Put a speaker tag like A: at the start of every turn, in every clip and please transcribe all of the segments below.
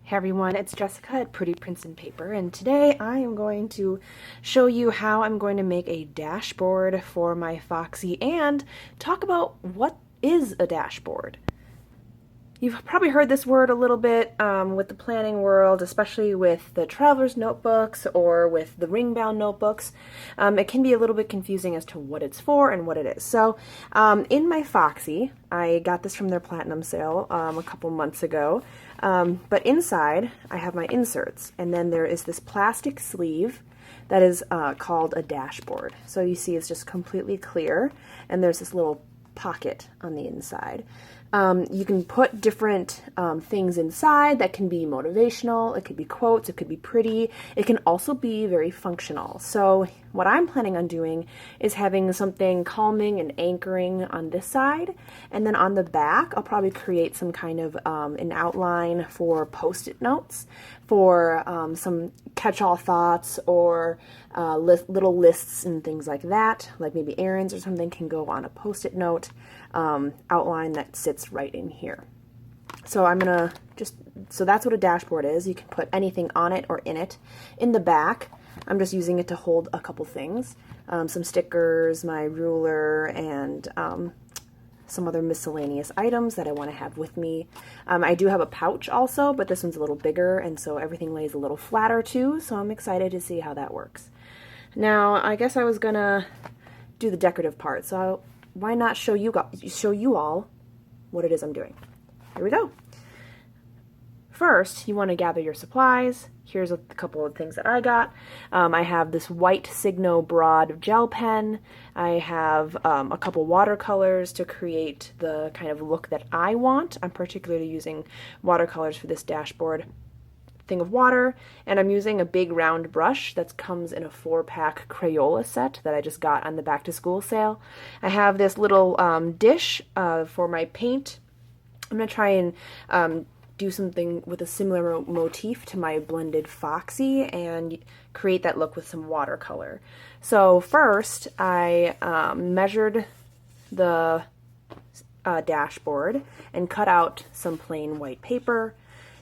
A: Hey everyone, it's Jessica at Pretty Prints and Paper, and today I am going to show you how I'm going to make a dashboard for my Foxy and talk about what is a dashboard. You've probably heard this word a little bit with the planning world, especially with the traveler's notebooks or with the ring-bound notebooks. It can be a little bit confusing as to what it's for and what it is. So in my Foxy, I got this from their platinum sale a couple months ago, but inside I have my inserts, and then there is this plastic sleeve that is called a dashboard. So you see it's just completely clear, and there's this little pocket on the inside. You can put different things inside that can be motivational, it could be quotes, it could be pretty, it can also be very functional. So what I'm planning on doing is having something calming and anchoring on this side, and then on the back I'll probably create some kind of an outline for post-it notes, for some catch-all thoughts or little lists and things like that, like maybe errands or something can go on a post-it note outline that sits right in here. So I'm gonna so that's what a dashboard is. You can put anything on it or in it. In the back, I'm just using it to hold a couple things, some stickers, my ruler, and some other miscellaneous items that I want to have with me. I do have a pouch also, but this one's a little bigger, and so everything lays a little flatter too, so I'm excited to see how that works. Now, I guess I was gonna do the decorative part, so why not show you all what it is I'm doing. Here we go. First, you want to gather your supplies. Here's a couple of things that I got. I have this white Signo broad gel pen. I have a couple watercolors to create the kind of look that I want. I'm particularly using watercolors for this dashboard. Thing of water, and I'm using a big round brush that comes in a 4-pack Crayola set that I just got on the back to school sale. I have this little dish for my paint. I'm going to try and do something with a similar motif to my blended Foxy and create that look with some watercolor. So first I measured the dashboard and cut out some plain white paper,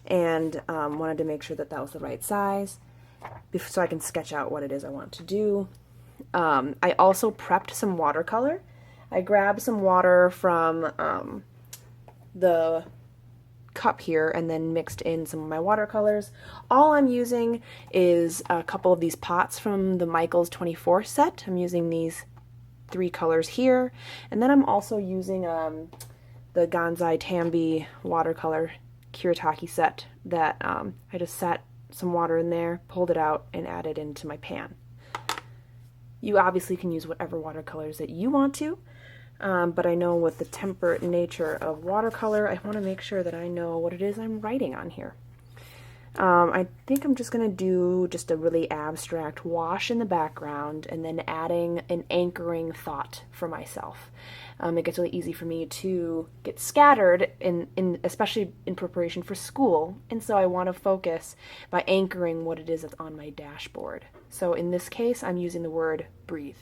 A: and wanted to make sure that that was the right size so I can sketch out what it is I want to do. I also prepped some watercolor. I grabbed some water from the cup here and then mixed in some of my watercolors. All I'm using is a couple of these pots from the Michaels 24 set. I'm using these 3 colors here, and then I'm also using the Gonzai Tambi watercolor Kiritaki set that I just set some water in there, pulled it out, and added into my pan. You obviously can use whatever watercolors that you want to, but I know with the temperate nature of watercolor, I want to make sure that I know what it is I'm writing on here. I think I'm just going to do just a really abstract wash in the background and then adding an anchoring thought for myself. It gets really easy for me to get scattered, especially in preparation for school, and so I want to focus by anchoring what it is that's on my dashboard. So in this case, I'm using the word breathe.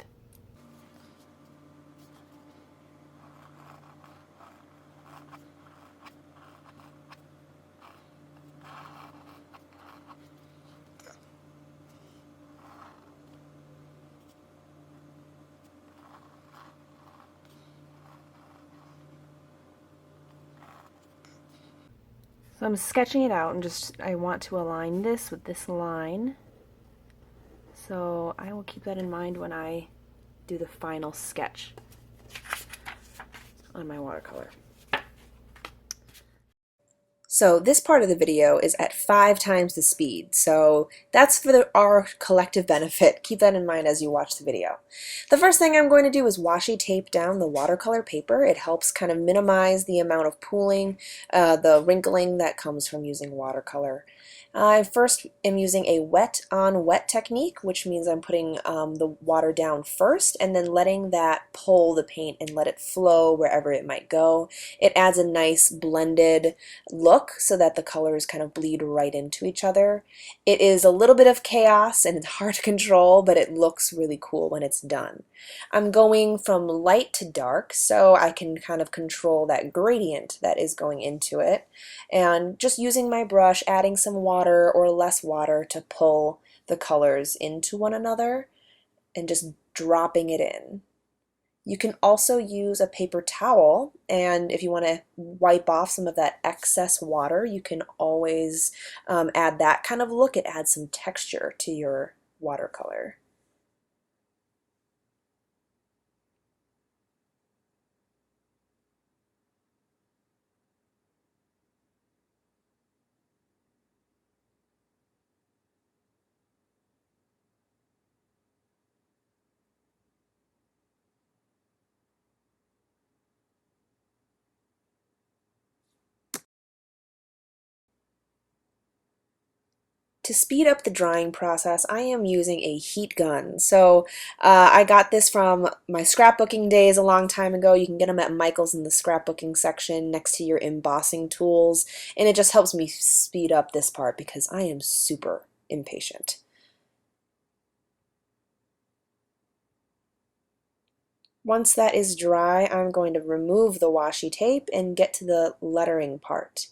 A: So I'm sketching it out, and I want to align this with this line. So I will keep that in mind when I do the final sketch on my watercolor. So this part of the video is at 5 times the speed, so that's for our collective benefit. Keep that in mind as you watch the video. The first thing I'm going to do is washi tape down the watercolor paper. It helps kind of minimize the amount of pooling, the wrinkling that comes from using watercolor. I first am using a wet on wet technique, which means I'm putting the water down first and then letting that pull the paint and let it flow wherever it might go. It adds a nice blended look look so that the colors kind of bleed right into each other. It is a little bit of chaos and it's hard to control, but it looks really cool when it's done. I'm going from light to dark so I can kind of control that gradient that is going into it, and just using my brush, adding some water or less water to pull the colors into one another and just dropping it in. You can also use a paper towel, and if you want to wipe off some of that excess water, you can always add that kind of look. It adds some texture to your watercolor. To speed up the drying process, I am using a heat gun. So I got this from my scrapbooking days a long time ago. You can get them at Michael's in the scrapbooking section next to your embossing tools, and it just helps me speed up this part because I am super impatient. Once that is dry, I'm going to remove the washi tape and get to the lettering part.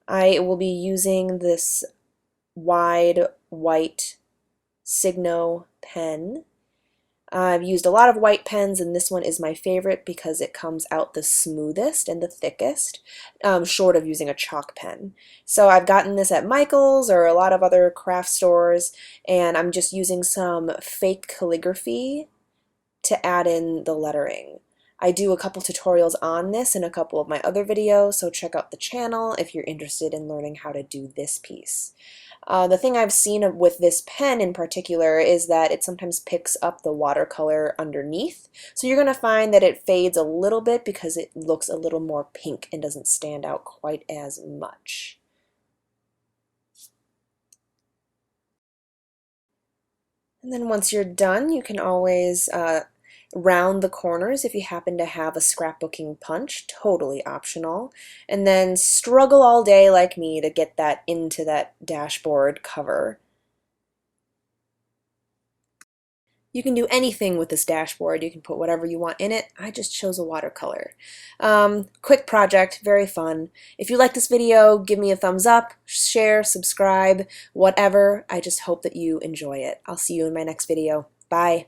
A: I will be using this wide white Signo pen. I've used a lot of white pens, and this one is my favorite because it comes out the smoothest and the thickest, short of using a chalk pen. So I've gotten this at Michael's or a lot of other craft stores, and I'm just using some fake calligraphy to add in the lettering. I do a couple tutorials on this in a couple of my other videos, so check out the channel if you're interested in learning how to do this piece. The thing I've seen with this pen in particular is that it sometimes picks up the watercolor underneath. So you're going to find that it fades a little bit because it looks a little more pink and doesn't stand out quite as much. And then once you're done, you can always round the corners if you happen to have a scrapbooking punch, totally optional, and then struggle all day like me to get that into that dashboard cover. You can do anything with this dashboard. You can put whatever you want in it. I just chose a watercolor. Quick project, very fun. If you like this video, give me a thumbs up, share, subscribe, whatever. I just hope that you enjoy it. I'll see you in my next video. Bye.